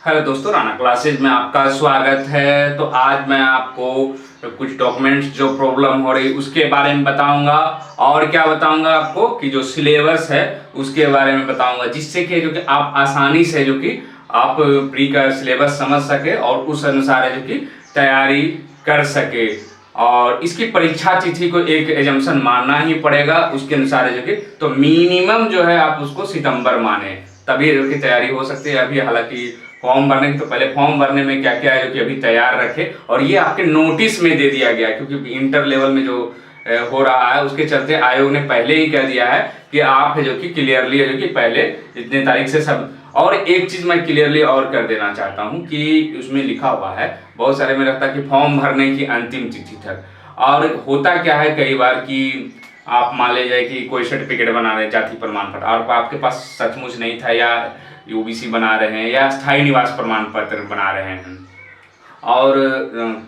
Hello दोस्तों, Rana classes में आपका स्वागत है। तो आज मैं आपको कुछ डॉक्यूमेंट्स जो प्रॉब्लम हो रही उसके बारे में बताऊंगा, और क्या बताऊंगा आपको कि जो सिलेबस है उसके बारे में बताऊंगा, जिससे कि जो कि आप आसानी से जो कि आप प्री का सिलेबस समझ सके और उस अनुसार जो कि तैयारी कर सके। और इसकी परीक्षा तिथि को एक एजम्पशन मानना ही पड़ेगा उसके अनुसार जो कि तो मिनिमम जो है आप उसको सितंबर माने, तभी जो कि तैयारी हो सकती है। अभी हालांकि फॉर्म भरने की तो पहले फॉर्म भरने में क्या क्या है जो कि अभी तैयार रखे, और ये आपके नोटिस में दे दिया गया क्योंकि इंटर लेवल में जो हो रहा है उसके चलते आयोग ने पहले ही कह दिया है कि आप है जो कि क्लियरली है जो कि पहले इतने तारीख से सब। और एक चीज मैं क्लियरली और कर देना चाहता हूं कि उसमें लिखा हुआ है बहुत सारे में रहता है कि फॉर्म भरने की अंतिम तिथि तक, और होता क्या है कई बार कि आप मान लीजिए कि कोई सर्टिफिकेट बना रहे हैं, जाति प्रमाण पत्र, और आपके पास सचमुच नहीं था, या ओबीसी बना रहे हैं या स्थायी निवास प्रमाण पत्र बना रहे हैं, और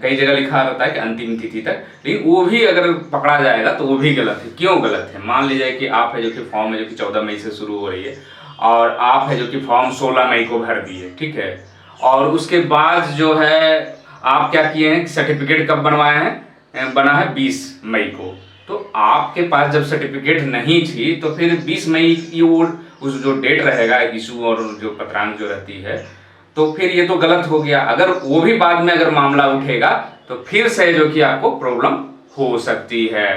कई जगह लिखा रहता है कि अंतिम तिथि तक, लेकिन वो भी अगर पकड़ा जाएगा तो वो भी गलत है। क्यों गलत है? मान लीजिए कि आप है जो कि फॉर्म है जो कि 14 मई से शुरू हो रही है, और आप है जो कि फॉर्म 16 मई को भर दिए, ठीक है, और उसके बाद जो है आप क्या किए हैं, सर्टिफिकेट कब बनवाए हैं, बना है 20 मई को। तो आपके पास जब सर्टिफिकेट नहीं थी तो फिर 20 मई की उस जो डेट रहेगा इशू और जो पत्रांक जो रहती है, तो फिर ये तो गलत हो गया। अगर वो भी बाद में अगर मामला उठेगा तो फिर से जो कि आपको प्रॉब्लम हो सकती है।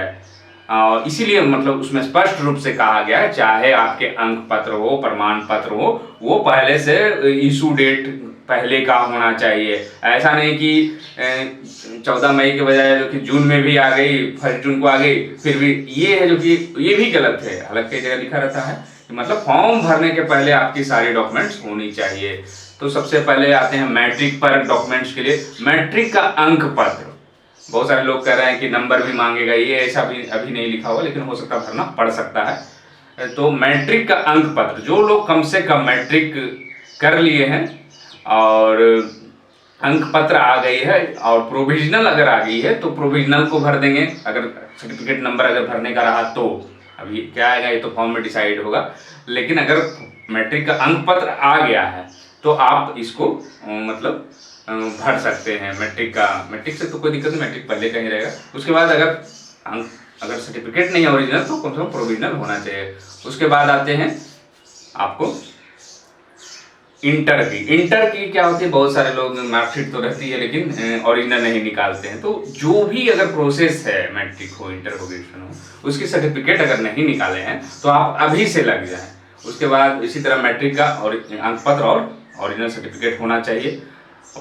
इसीलिए मतलब उसमें स्पष्ट रूप से कहा गया है, चाहे आपके अंक पत्र हो, प्रमाण पत्र हो, वो पहले से इशू डेट पहले का होना चाहिए। ऐसा नहीं कि 14 मई के बजाय जो कि जून में भी आ गई, 1 जून को आ गई, फिर भी ये है जो कि ये भी गलत है। हालांकि जगह लिखा रहता है कि मतलब फॉर्म भरने के पहले आपकी सारी डॉक्यूमेंट्स होनी चाहिए। तो सबसे पहले आते हैं मैट्रिक पर डॉक्यूमेंट्स के लिए। मैट्रिक का अंक पत्र, बहुत सारे लोग कह रहे हैं कि नंबर भी मांगेगा, ये ऐसा भी अभी नहीं लिखा हुआ, लेकिन हो सकता भरना पड़ सकता है। तो मैट्रिक का अंक पत्र, जो लोग कम से कम मैट्रिक कर लिए हैं और अंक पत्र आ गई है और प्रोविजनल अगर आ गई है तो प्रोविजनल को भर देंगे, अगर सर्टिफिकेट नंबर अगर भरने का रहा तो। अभी क्या आएगा ये तो फॉर्म में डिसाइड होगा, लेकिन अगर मैट्रिक का अंक पत्र आ गया है तो आप इसको मतलब भर सकते हैं। मैट्रिक से तो कोई दिक्कत नहीं, मैट्रिक पहले का ही रहेगा। उसके बाद अगर सर्टिफिकेट नहीं है ओरिजिनल तो कम से कम प्रोविजनल होना चाहिए। उसके बाद आते हैं आपको इंटर की क्या होती है, बहुत सारे लोग मार्कशीट तो रहती है लेकिन ओरिजिनल नहीं निकालते हैं। तो जो भी अगर प्रोसेस है, मैट्रिक हो, इंटर हो, ग्रेजुएशन हो, उसकी सर्टिफिकेट अगर नहीं निकाले हैं तो आप अभी से लग जाएं। उसके बाद इसी तरह मैट्रिक का और अंक पत्र और ओरिजिनल सर्टिफिकेट होना चाहिए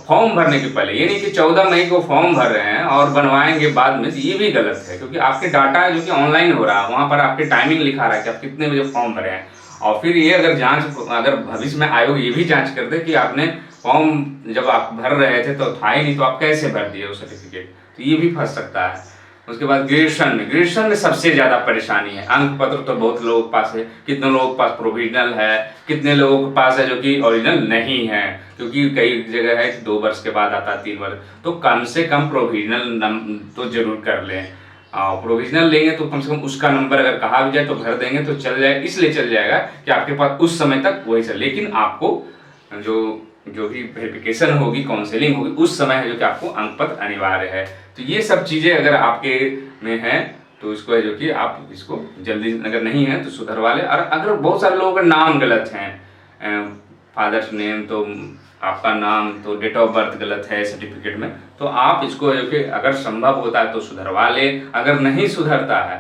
फॉर्म भरने के पहले। ये नहीं कि 14 मई को फॉर्म भर रहे हैं और बनवाएंगे बाद में, ये भी गलत है क्योंकि आपके डाटा जो कि ऑनलाइन हो रहा है, वहाँ पर आपके टाइमिंग लिखा रहा है कि आप कितने बजे फॉर्म भरे हैं। और फिर ये अगर भविष्य में आयोग ये भी जांच कर दे कि आपने फॉर्म जब आप भर रहे थे तो था ही नहीं, तो आप कैसे भर दिए वो सर्टिफिकेट, तो ये भी फंस सकता है। उसके बाद ग्रेजुएशन में सबसे ज़्यादा परेशानी है। अंक पत्र तो बहुत लोगों के पास है, कितने लोगों के पास प्रोविजनल है, कितने लोगों के पास है जो कि ओरिजिनल नहीं है, क्योंकि कई जगह है कि 2 वर्ष के बाद आता है, 3 वर्ष। तो कम से कम प्रोविजनल तो जरूर कर लें। प्रोविजनल लेंगे तो कम से कम उसका नंबर अगर कहा भी जाए तो भर देंगे तो चल जाए, इसलिए चल जाएगा कि आपके पास उस समय तक वही चल। लेकिन आपको जो भी वेरिफिकेशन होगी, काउंसलिंग होगी, उस समय है जो कि आपको अंक पत्र अनिवार्य है। तो ये सब चीज़ें अगर आपके में है तो इसको है जो कि आप इसको जल्दी, अगर नहीं है तो सुधरवा लें। और अगर बहुत सारे लोगों का नाम गलत है, फादर्स नेम तो आपका नाम तो डेट ऑफ बर्थ गलत है सर्टिफिकेट में, तो आप इसको है कि अगर संभव होता है तो सुधरवा लें। अगर नहीं सुधरता है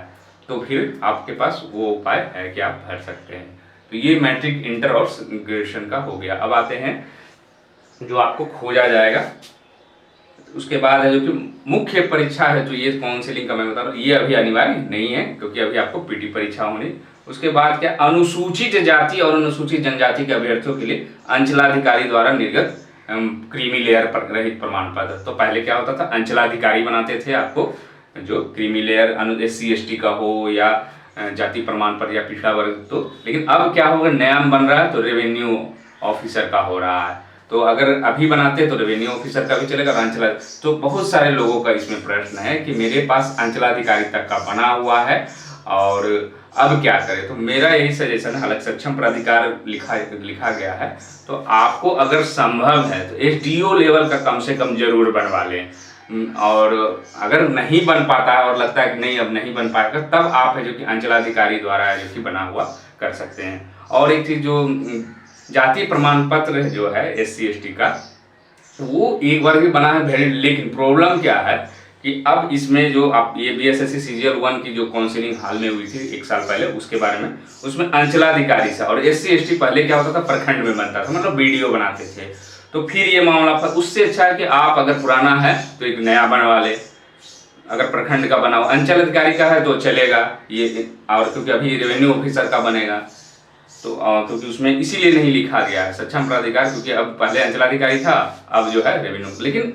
तो फिर आपके पास वो उपाय है कि आप भर सकते हैं। तो ये मैट्रिक, इंटर और ग्रेजुएशन का हो गया। अब आते हैं जो आपको खोजा जाएगा। उसके बाद है जो कि मुख्य परीक्षा है, तो ये काउंसलिंग का मैं बता रहा हूँ, ये अभी अनिवार्य नहीं है क्योंकि अभी आपको पीटी परीक्षा होनी। उसके बाद क्या, अनुसूचित जाति और अनुसूचित जनजाति के अभ्यर्थियों के लिए अंचलाधिकारी द्वारा निर्गत क्रीमी लेयर पर रहित प्रमाण पत्र। तो पहले क्या होता था, अंचलाधिकारी बनाते थे आपको, जो क्रीमी लेयर SC ST का हो या जाति प्रमाण पत्र या पिछड़ा वर्ग। तो लेकिन अब क्या होगा, नया बन रहा है तो रेवेन्यू ऑफिसर का हो रहा है। तो अगर अभी बनाते तो रेवेन्यू ऑफिसर का भी चलेगा, अंचला। तो बहुत सारे लोगों का इसमें प्रश्न है कि मेरे पास अंचलाधिकारी तक का बना हुआ है और अब क्या करें। तो मेरा यही सजेशन है, हालांकि सक्षम प्राधिकार लिखा गया है, तो आपको अगर संभव है तो एसडीओ लेवल का कम से कम जरूर बनवा लें। और अगर नहीं बन पाता है और लगता है कि नहीं अब नहीं बन पाएगा, तब आप है जो कि अंचलाधिकारी द्वारा है जो कि बना हुआ कर सकते हैं। और एक चीज़ जो जाति प्रमाण पत्र जो है SC ST का, वो एक बार भी बना है वैलिड, लेकिन प्रॉब्लम क्या है कि अब इसमें जो आप ये BSSC CGL 1 की जो काउंसिलिंग हाल में हुई थी 1 साल पहले, उसके बारे में, उसमें अंचलाधिकारी से और SC ST पहले क्या होता था प्रखंड में बनता था, मतलब वीडियो बनाते थे। तो फिर ये मामला उससे अच्छा है कि आप अगर पुराना है तो एक नया बनवा ले, अगर प्रखंड का बनाओ, अंचल अधिकारी का है तो चलेगा ये, और क्योंकि अभी रेवेन्यू ऑफिसर का बनेगा तो क्योंकि उसमें इसीलिए नहीं लिखा गया है सक्षम प्राधिकार, क्योंकि अब पहले अंचलाधिकारी था, अब जो है रेवेन्यू। लेकिन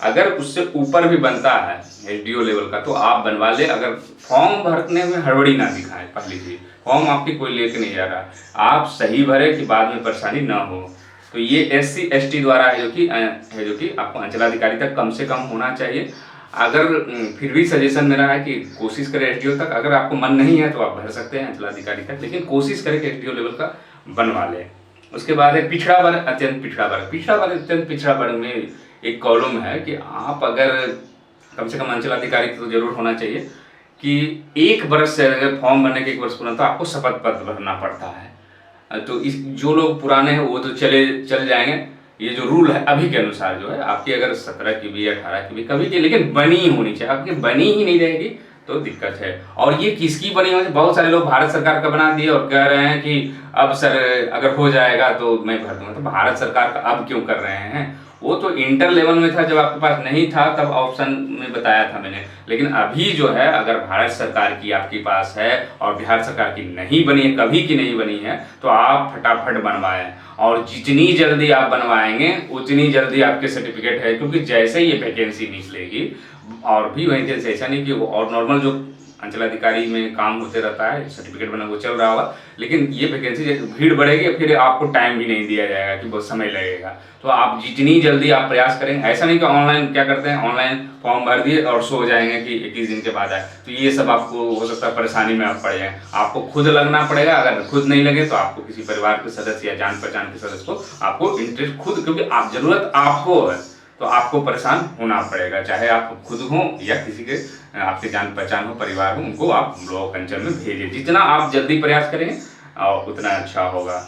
अगर उससे ऊपर भी बनता है SDO लेवल का तो आप बनवा ले, अगर फॉर्म भरने में हड़बड़ी ना दिखाएं। पहली चीज, फॉर्म आपकी कोई लेके नहीं जा रहा, आप सही भरे कि बाद में परेशानी ना हो। तो ये SC ST द्वारा है जो कि आपको अंचलाधिकारी तक कम से कम होना चाहिए। अगर फिर भी सजेशन मेरा है कि कोशिश करें SDO तक, अगर आपको मन नहीं है तो आप भर सकते हैं अंचलाधिकारी तक, लेकिन कोशिश करें कि SDO लेवल का बनवा लें। उसके बाद है पिछड़ा वर्ग अत्यंत पिछड़ा वर्ग। पिछड़ा वर्ग अत्यंत पिछड़ा वर्ग में एक कॉलम है कि आप अगर कम से कम अंचलाधिकारी तो जरूर होना चाहिए कि 1 वर्ष से, अगर फॉर्म भरने के 1 वर्ष पुराना तो आपको शपथ पत्र भरना पड़ता है। तो इस जो लोग पुराने हैं वो तो चल जाएंगे। ये जो रूल है अभी के अनुसार जो है, आपकी अगर 17 की भी 18 की भी कभी की, लेकिन बनी होनी चाहिए। आपकी बनी ही नहीं रहेगी तो दिक्कत है। और ये किसकी बनी होनी, बहुत सारे लोग भारत सरकार का बना दिए और कह रहे हैं कि अब सर अगर हो जाएगा तो मैं भर दूंगा। तो भारत सरकार का अब क्यों कर रहे हैं, वो तो इंटर लेवल में था, जब आपके पास नहीं था तब ऑप्शन में बताया था मैंने। लेकिन अभी जो है, अगर भारत सरकार की आपके पास है और बिहार सरकार की नहीं बनी है, कभी की नहीं बनी है, तो आप फटाफट बनवाएं। और जितनी जल्दी आप बनवाएंगे उतनी जल्दी आपके सर्टिफिकेट है, क्योंकि जैसे ही ये वैकेंसी निकलेगी, और भी वैकेंसी ऐसा नहीं कि और नॉर्मल जो अंचलाधिकारी में काम होते रहता है, सर्टिफिकेट बना वो चल रहा होगा, लेकिन ये वैकेंसी भीड़ बढ़ेगी, फिर आपको टाइम भी नहीं दिया जाएगा कि बहुत समय लगेगा। तो आप जितनी जल्दी आप प्रयास करें, ऐसा नहीं कि ऑनलाइन क्या करते हैं, ऑनलाइन फॉर्म भर दिए और सो जाएंगे कि 21 दिन के बाद आए, तो ये सब आपको हो सकता है परेशानी में आप पड़ जाएं। आपको खुद लगना पड़ेगा, अगर खुद नहीं लगे तो आपको किसी परिवार के सदस्य या जान पहचान के सदस्य को आपको इंटरेस्ट खुद, क्योंकि आप जरूरत आपको है तो आपको परेशान होना पड़ेगा, चाहे आप खुद हो या किसी के आपके जान पहचान हो, परिवार हो, उनको आप ब्लॉक अंचल में भेजें। जितना आप जल्दी प्रयास करेंगे और उतना अच्छा होगा।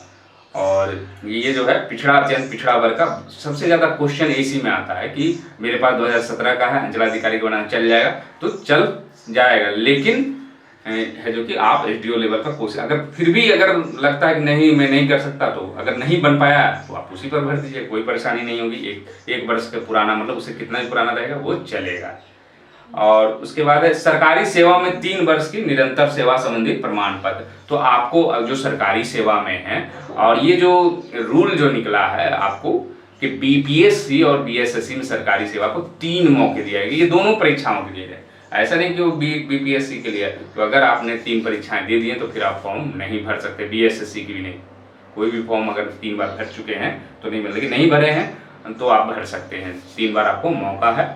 और ये जो है पिछड़ा अत्यंत पिछड़ा वर्ग का सबसे ज़्यादा क्वेश्चन इसी में आता है कि मेरे पास 2017 का है, अंचलाधिकारी को बनाना चल जाएगा, तो चल जाएगा, लेकिन है जो कि आप SDO लेवल का कोर्स, अगर फिर भी अगर लगता है कि नहीं मैं नहीं कर सकता, तो अगर नहीं बन पाया तो आप उसी पर भर दीजिए, कोई परेशानी नहीं होगी। एक वर्ष का पुराना, मतलब उससे कितना भी पुराना रहेगा वो चलेगा। और उसके बाद है सरकारी सेवा में 3 वर्ष की निरंतर सेवा संबंधी प्रमाण पत्र। तो आपको जो सरकारी सेवा में है, और ये जो रूल जो निकला है आपको कि BPSC और BSSC में सरकारी सेवा को 3 मौके दिए गए, ये दोनों परीक्षाओं के लिए है, ऐसा नहीं कि वो BPSC के लिए। तो अगर आपने 3 परीक्षाएं दे दी हैं तो फिर आप फॉर्म नहीं भर सकते, BSSC की भी नहीं। कोई भी फॉर्म अगर 3 बार भर चुके हैं तो नहीं मिल, लेकिन नहीं भरे हैं तो आप भर सकते हैं, 3 बार आपको मौका है।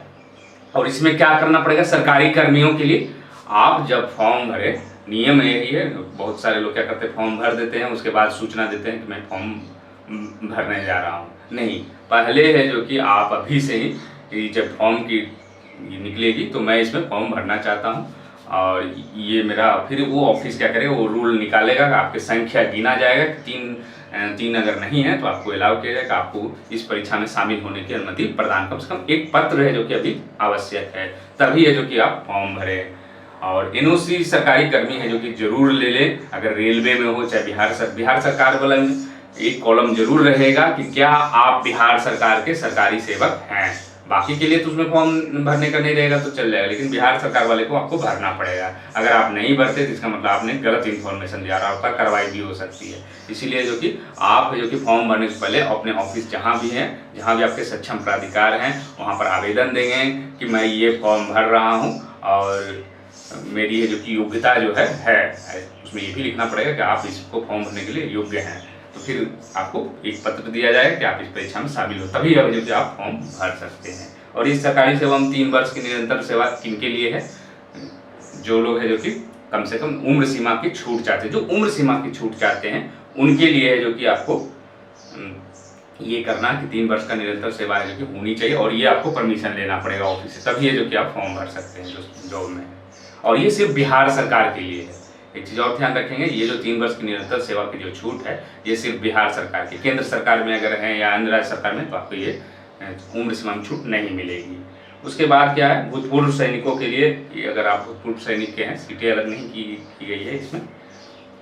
और इसमें क्या करना पड़ेगा सरकारी कर्मियों के लिए, आप जब फॉर्म भरे, नियम यही है, बहुत सारे लोग क्या करते हैं फॉर्म भर देते हैं, उसके बाद सूचना देते हैं कि मैं फॉर्म भरने जा रहा हूँ। नहीं, पहले है जो कि आप अभी से ही, जब फॉर्म की निकलेगी तो मैं इसमें फॉर्म भरना चाहता हूँ, और ये मेरा, फिर वो ऑफिस क्या करेगा, वो रूल निकालेगा, आपकी संख्या गिना जाएगा, 3 अगर नहीं है तो आपको अलाउ किया जाएगा, आपको इस परीक्षा में शामिल होने की अनुमति प्रदान, कम से कम एक पत्र है जो कि अभी आवश्यक है, तभी है जो कि आप फॉर्म भरें। और NOC सरकारी कर्मी है जो कि जरूर ले ले, अगर रेलवे में हो चाहे बिहार सरकार वाला में एक कॉलम जरूर रहेगा कि क्या आप बिहार सरकार के सरकारी सेवक हैं। बाकी के लिए तो उसमें फॉर्म भरने का नहीं रहेगा तो चल जाएगा, लेकिन बिहार सरकार वाले को आपको भरना पड़ेगा। अगर आप नहीं भरते तो इसका मतलब आपने गलत इन्फॉर्मेशन दिया, और आप पर कार्रवाई भी हो सकती है। इसीलिए जो कि आप जो कि फॉर्म भरने से पहले अपने ऑफिस जहाँ भी हैं, जहाँ भी आपके सक्षम प्राधिकार हैं, वहाँ पर आवेदन देंगे कि मैं ये फॉर्म भर रहा हूँ और मेरी है जो कि योग्यता जो है, उसमें ये भी लिखना पड़ेगा कि आप इसको फॉर्म भरने के लिए योग्य हैं। तो फिर आपको एक पत्र दिया जाएगा कि आप इस परीक्षा में शामिल हो, तभी अब जो आप फॉर्म भर सकते हैं। और इस सरकारी सेवा में 3 वर्ष की निरंतर सेवा किनके लिए है, जो लोग है जो कि कम से कम उम्र सीमा की छूट चाहते हैं। जो उम्र सीमा की छूट चाहते हैं उनके लिए है जो कि आपको ये करना कि 3 वर्ष का निरंतर सेवा है जो कि होनी चाहिए, और ये आपको परमिशन लेना पड़ेगा ऑफिस से, तभी है जो कि आप फॉर्म भर सकते हैं जो जॉब में है। और ये सिर्फ बिहार सरकार के लिए है। एक चीज़ और ध्यान रखेंगे, ये जो 3 वर्ष की निरंतर सेवा की जो छूट है ये सिर्फ बिहार सरकार की, केंद्र सरकार में अगर है या अन्य राज्य सरकार में तो आपको ये उम्र सीमा में छूट नहीं मिलेगी। उसके बाद क्या है, भूतपूर्व सैनिकों के लिए, अगर आप भूतपूर्व सैनिक के हैं, सीटें अलग नहीं की गई है इसमें।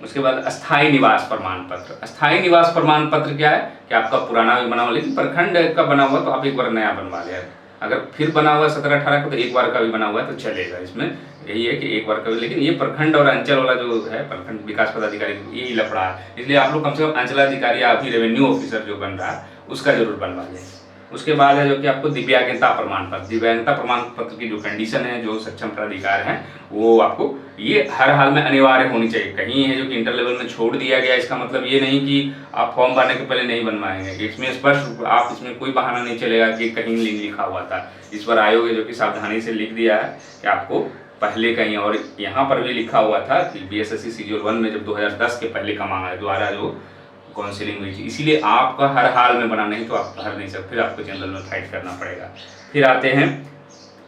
उसके बाद अस्थायी निवास प्रमाण पत्र। अस्थायी निवास प्रमाण पत्र क्या है कि आपका पुराना भी बना हुआ, लेकिन प्रखंड का बना हुआ तो आप एक बार नया बनवा लें। अगर फिर बना हुआ 17-18 का तो एक बार का भी बना हुआ है तो चलेगा। इसमें यही है कि एक बार का भी, लेकिन ये प्रखंड और अंचल वाला जो है, प्रखंड विकास पदाधिकारी, यही लफड़ा है। इसलिए आप लोग कम से कम अंचलाधिकारी या अभी रेवेन्यू ऑफिसर जो बन रहा है उसका जरूर बनवा लें। उसके बाद है जो कि आपको दिव्यांगता प्रमाण पत्र। दिव्यांगता प्रमाण पत्र की जो कंडीशन है, जो सक्षम प्राधिकार है, वो आपको ये हर हाल में अनिवार्य होनी चाहिए। कहीं है जो कि इंटर लेवल में छोड़ दिया गया, इसका मतलब ये नहीं कि आप फॉर्म भरने के पहले नहीं बनवाएंगे। इसमें स्पष्ट, आप इसमें कोई बहाना नहीं चलेगा कि कहीं लिखा हुआ था। इस पर आयोग है जो कि सावधानी से लिख दिया है कि आपको पहले कहीं, और यहाँ पर भी लिखा हुआ था कि BSSC Schedule 1 में जब 2010 के पहले का मांगा है द्वारा जो काउंसिलिंग हुई थी, इसीलिए आपका हर हाल में बना, नहीं तो आप भर नहीं सकते, फिर आपको जनरल में फाइट करना पड़ेगा। फिर आते हैं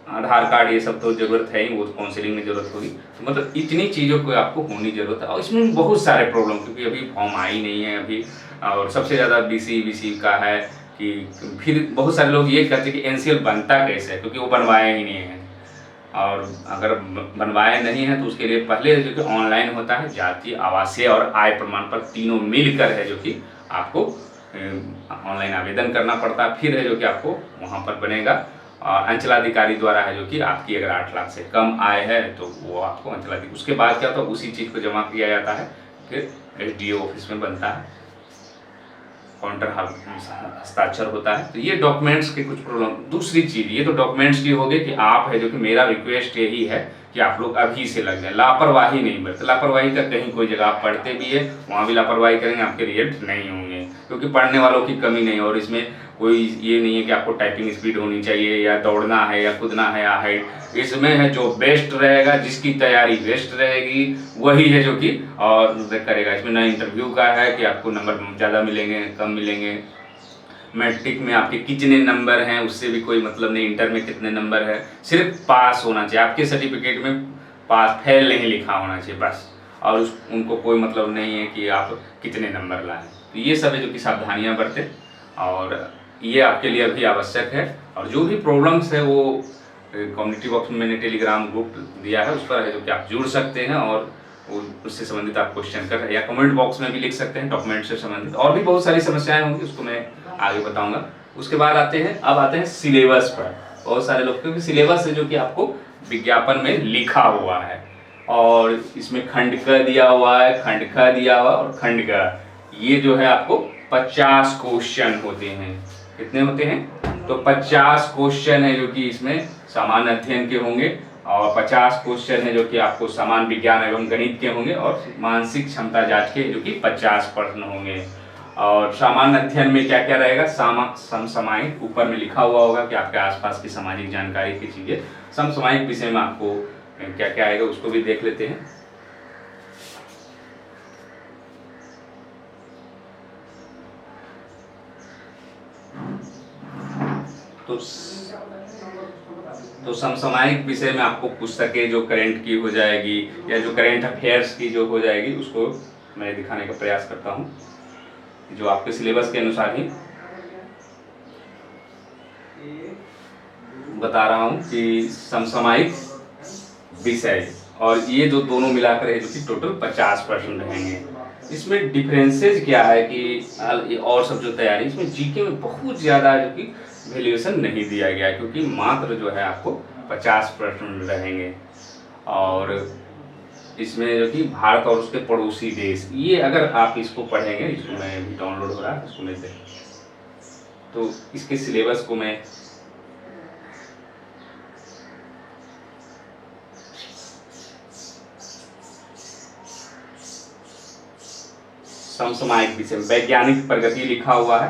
आधार कार्ड, ये सब तो जरूरत है ही, वो काउंसिलिंग में जरूरत होगी। तो मतलब इतनी चीज़ों को आपको होनी जरूरत है, और इसमें बहुत सारे प्रॉब्लम, क्योंकि अभी फॉर्म आई नहीं है अभी, और सबसे ज़्यादा BC का है कि फिर बहुत सारे लोग ये कहते हैं कि NCL बनता कैसे है, क्योंकि वो बनवाया ही नहीं है। और अगर बनवाए नहीं है तो उसके लिए पहले जो कि ऑनलाइन होता है, जाति, आवासीय और आय प्रमाण पत्र तीनों मिलकर है जो कि आपको ऑनलाइन आवेदन करना पड़ता है। फिर है जो कि आपको वहाँ पर बनेगा, और अंचलाधिकारी द्वारा है जो कि आपकी अगर 8 लाख से कम आय है तो वो आपको अंचलाधिकारी, उसके बाद क्या होता है, उसी चीज़ को जमा किया जाता है, फिर SDO ऑफिस में बनता है, काउंटर हस्ताक्षर होता है। तो ये डॉक्यूमेंट्स के कुछ प्रॉब्लम। दूसरी चीज़, ये तो डॉक्यूमेंट्स की होगी कि आप है जो कि मेरा रिक्वेस्ट यही है कि आप लोग अभी से लग जाए, लापरवाही नहीं बरते। लापरवाही का कहीं कोई जगह आप पढ़ते भी है वहाँ भी लापरवाही करेंगे, आपके रिजल्ट नहीं होंगे, क्योंकि पढ़ने वालों की कमी नहीं। और इसमें कोई ये नहीं है कि आपको टाइपिंग स्पीड होनी चाहिए या दौड़ना है या कूदना है या हाइट, इसमें है जो बेस्ट रहेगा, जिसकी तैयारी बेस्ट रहेगी वही है जो कि और करेगा। इसमें ना इंटरव्यू का है कि आपको नंबर ज़्यादा मिलेंगे कम मिलेंगे, मैट्रिक में आपके कितने नंबर हैं उससे भी कोई मतलब नहीं, इंटर में कितने नंबर है, सिर्फ पास होना चाहिए। आपके सर्टिफिकेट में पास, फेल नहीं लिखा होना चाहिए बस, और उनको कोई मतलब नहीं है कि आप कितने नंबर लाएं। तो ये सब है जो कि सावधानियाँ बरतें, और ये आपके लिए अभी आवश्यक है। और जो भी प्रॉब्लम्स है वो कम्युनिटी बॉक्स में मैंने टेलीग्राम ग्रुप दिया है, उस पर है जो कि आप जुड़ सकते हैं, और उससे संबंधित आप क्वेश्चन कर, या कमेंट बॉक्स में भी लिख सकते हैं डॉक्यूमेंट से संबंधित। और भी बहुत सारी समस्याएं होंगी, उसको मैं आगे बताऊंगा। उसके बाद आते हैं सिलेबस पर। बहुत सारे लोग, क्योंकि सिलेबस है जो कि आपको विज्ञापन में लिखा हुआ है, और इसमें खंड क दिया हुआ है, खंड ख दिया हुआ और खंड ग, ये जो है आपको 50 क्वेश्चन होते हैं। कितने होते हैं? तो 50 क्वेश्चन है जो कि इसमें सामान्य अध्ययन के होंगे, और 50 क्वेश्चन है जो कि आपको सामान्य विज्ञान एवं गणित के होंगे, और मानसिक क्षमता जांच के जो कि 50 प्रश्न होंगे। और सामान्य अध्ययन में क्या क्या रहेगा, समसामयिक, ऊपर में लिखा हुआ होगा कि आपके आसपास की सामाजिक जानकारी की चीज़ें, समसामयिक विषय में आपको क्या क्या आएगा उसको भी देख लेते हैं। तो समसामयिक विषय में आपको पुस्तकें जो करंट की हो जाएगी, या जो करंट अफेयर्स की जो हो जाएगी, उसको मैं दिखाने का प्रयास करता हूँ, जो आपके सिलेबस के अनुसार ही बता रहा हूँ कि समसामयिक विषय, और ये जो दोनों मिलाकर है जो कि टोटल 50 प्रश्न रहेंगे। इसमें डिफरेंसेज क्या है कि और सब जो तैयारी, इसमें जीके में बहुत ज़्यादा जो कि वैल्यूएशन नहीं दिया गया है, क्योंकि मात्र जो है आपको 50 प्रश्न रहेंगे। और इसमें जो कि भारत और उसके पड़ोसी देश, ये अगर आप इसको पढ़ेंगे, इसको मैं भी डाउनलोड हो रहा है, इसको मैं तो इसके सिलेबस को मैं समसामयिक विषय वैज्ञानिक प्रगति लिखा हुआ है,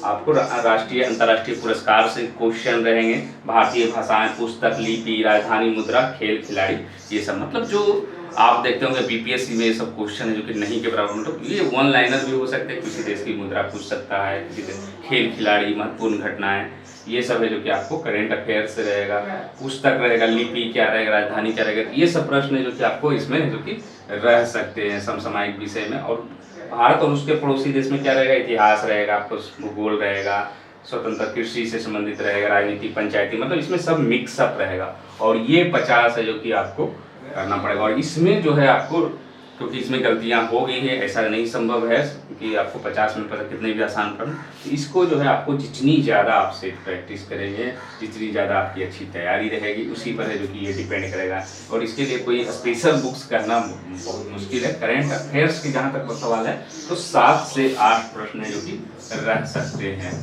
आपको राष्ट्रीय अंतर्राष्ट्रीय पुरस्कार से क्वेश्चन रहेंगे, भारतीय भाषाएं, पुस्तक, लिपि, राजधानी मुद्रा, खेल खिलाड़ी, ये सब मतलब जो आप देखते होंगे बीपीएससी में ये सब क्वेश्चन है जो कि नहीं के बराबर, मतलब ये वन लाइनर भी हो सकते हैं, किसी देश की मुद्रा पूछ सकता है, किसी खेल खिलाड़ी, महत्वपूर्ण घटनाएं, ये सब है जो कि आपको करंट अफेयर्स से रहेगा। पुस्तक रहेगा, लिपि क्या रहेगा, राजधानी क्या रहेगा, ये सब प्रश्न है जो कि आपको इसमें जो कि रह सकते हैं समसामयिक विषय में। और भारत और उसके पड़ोसी देश में क्या रहेगा, इतिहास रहेगा, आपको भूगोल रहेगा, स्वतंत्र कृषि से संबंधित रहेगा, राजनीति, पंचायती, मतलब इसमें सब मिक्सअप रहेगा। और ये 50 है जो कि आपको करना पड़ेगा। और इसमें जो है आपको, क्योंकि इसमें गलतियां हो गई हैं, ऐसा नहीं संभव है कि आपको 50 में पता कितने भी आसान पढ़ें, तो इसको जो है आपको जितनी ज़्यादा आपसे प्रैक्टिस करेंगे, जितनी ज़्यादा आपकी अच्छी तैयारी रहेगी, उसी पर है जो कि ये डिपेंड करेगा। और इसके लिए कोई स्पेशल बुक्स करना बहुत मुश्किल है। करेंट अफेयर्स की जहाँ तक सवाल है तो 7 से 8 प्रश्न है जो कि रह सकते हैं।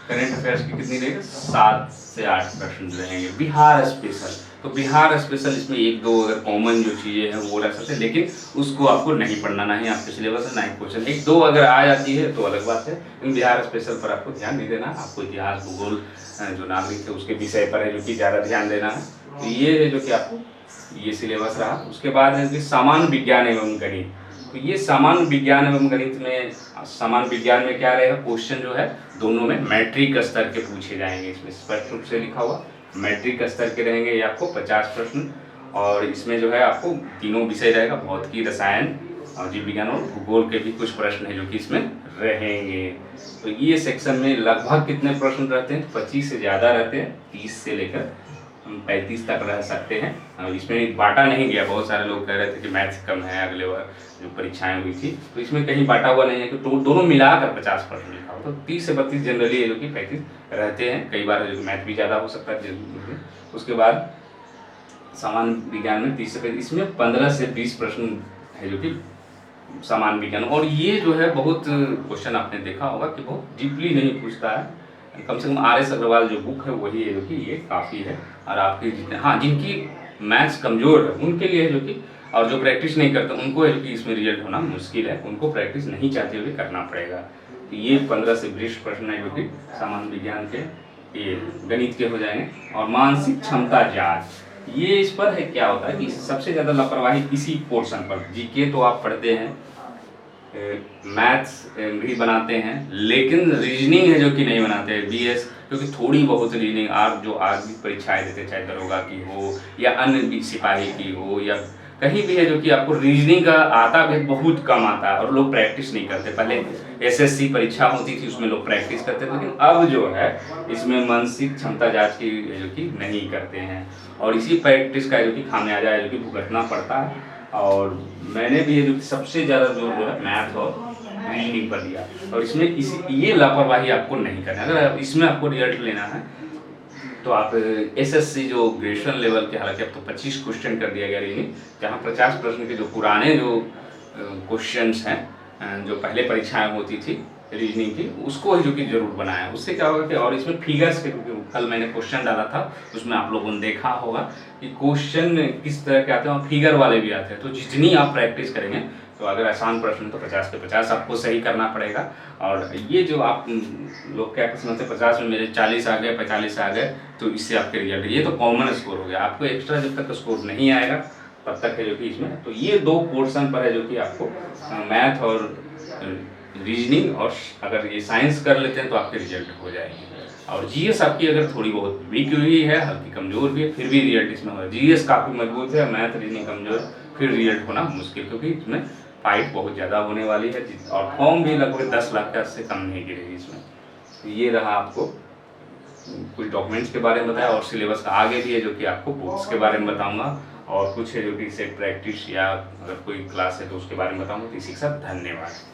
करेंट अफेयर्स की कितनी रहेगी, 7 से 8 प्रश्न रहेंगे। बिहार स्पेशल, तो बिहार स्पेशल इसमें 1-2 अगर कॉमन जो चीज़ें हैं वो रह सकते हैं, लेकिन उसको आपको नहीं पढ़ना, ना ही आपके सिलेबस है, ना ही क्वेश्चन। 1-2 अगर आ जाती है तो अलग बात है, लेकिन बिहार स्पेशल पर आपको ध्यान नहीं देना। आपको इतिहास, भूगोल, जो नागरिक है उसके विषय पर है जो कि ज़्यादा ध्यान देना है। तो ये है जो कि आपको ये सिलेबस रहा। उसके बाद है कि सामान्य विज्ञान एवं गणित। तो ये सामान्य विज्ञान एवं गणित में, सामान्य विज्ञान में क्या रहेगा, क्वेश्चन जो है दोनों में मैट्रिक स्तर के पूछे जाएंगे। इसमें स्पष्ट रूप से लिखा हुआ मैट्रिक स्तर के रहेंगे, ये आपको 50 प्रश्न। और इसमें जो है आपको तीनों विषय रहेगा, भौतिकी, रसायन और जीव विज्ञान, और भूगोल के भी कुछ प्रश्न है जो कि इसमें रहेंगे। तो ये सेक्शन में लगभग कितने प्रश्न रहते हैं, 25 से ज़्यादा रहते हैं, 30 से लेकर 35 तक रह सकते हैं। इसमें बांटा नहीं गया, बहुत सारे लोग कह रहे थे कि मैथ्स कम है अगले बार जो परीक्षाएं हुई थी, तो इसमें कहीं बांटा हुआ नहीं है कि दोनों मिलाकर 50 प्रश्न लिखा हो। तो 30 से 32 जनरली है जो कि 35 रहते हैं। कई बार जो मैथ भी ज़्यादा हो सकता है। उसके बाद सामान्य विज्ञान में 30 से 35, इसमें 15 से 20 प्रश्न है जो कि सामान्य विज्ञान। और ये जो है बहुत क्वेश्चन आपने देखा होगा कि बहुत डीपली नहीं पूछता है, कम से कम RS अग्रवाल जो बुक है वही है जो कि ये काफ़ी है। और आपके जितने, हाँ, जिनकी मैथ्स कमज़ोर है उनके लिए है जो कि, और जो प्रैक्टिस नहीं करते उनको है जो कि इसमें रिजल्ट होना मुश्किल है, उनको प्रैक्टिस नहीं चाहते हुए करना पड़ेगा। तो ये 15 से 20 प्रश्न है जो कि सामान्य विज्ञान के, ये गणित के हो जाएंगे। और मानसिक क्षमता जाँच, ये इस पर है क्या होता है कि सबसे ज़्यादा लापरवाही इसी पोर्शन पर, जीके तो आप पढ़ते हैं, मैथ्स भी बनाते हैं, लेकिन रीजनिंग है जो कि नहीं बनाते हैं। BS, क्योंकि थोड़ी बहुत रीजनिंग आप जो आज भी परीक्षाएं देते, चाहे दरोगा की हो या अन्य सिपाही की हो या कहीं भी है जो कि आपको रीजनिंग का आता भी बहुत कम आता है और लोग प्रैक्टिस नहीं करते। पहले SSC परीक्षा होती थी उसमें लोग प्रैक्टिस करते थे, लेकिन अब जो है इसमें मानसिक क्षमता जांच की जो कि नहीं करते हैं। और इसी प्रैक्टिस का जो कि खामियाजा है जो कि भुगतना पड़ता है। और मैंने भी जो सबसे ज़्यादा जोर जो है मैथ और रीजनिंग पर दिया। और इसमें ये लापरवाही आपको नहीं करना है। अगर इसमें आपको रिजल्ट लेना है तो आप SSC जो ग्रेजुएशन लेवल के, हालांकि अब तो 25 क्वेश्चन कर दिया गया रीजनिंग, जहाँ 50 प्रश्न के जो पुराने जो क्वेश्चंस हैं जो पहले परीक्षाएं होती थी रीजनिंग की, उसको जो कि जरूर बनाया। उससे क्या होगा कि, और इसमें फिगर्स के, कल मैंने क्वेश्चन डाला था उसमें आप लोगों ने देखा होगा कि क्वेश्चन किस तरह के आते हैं और फिगर वाले भी आते हैं। तो जितनी आप प्रैक्टिस करेंगे, तो अगर आसान प्रश्न तो 50 के 50 आपको सही करना पड़ेगा। और ये जो आप लोग क्या समझते हैं 50 में मेरे 40 आ गए, 45 आ गए, तो इससे आपके रिजल्ट, ये तो कॉमन स्कोर हो गया। आपको एक्स्ट्रा जब तक स्कोर नहीं आएगा तब तक है जो कि इसमें, तो ये 2 पोर्शन पर है जो कि आपको मैथ और रीजनिंग, और अगर ये साइंस कर लेते हैं तो आपके रिजल्ट हो जाएंगे। और GS आपकी अगर थोड़ी बहुत वीक हुई है, हल्की कमजोर भी है, फिर भी रिजल्ट इसमें होगा। GS काफ़ी मजबूत है, मैथ रीजनिंग कमजोर, फिर रिजल्ट होना मुश्किल, क्योंकि इसमें फाइट बहुत ज़्यादा होने वाली है। और फॉर्म भी लगभग 10 लाख का से कम नहीं गिरेगी इसमें। तो ये रहा आपको कुछ डॉक्यूमेंट्स के बारे में बताया, और सिलेबस का आगे भी है जो कि आपको बुक्स के बारे में बताऊँगा, और कुछ है जो कि सेट प्रैक्टिस या अगर कोई क्लास है तो उसके बारे में बताऊँगा। तो इसी के साथ धन्यवाद।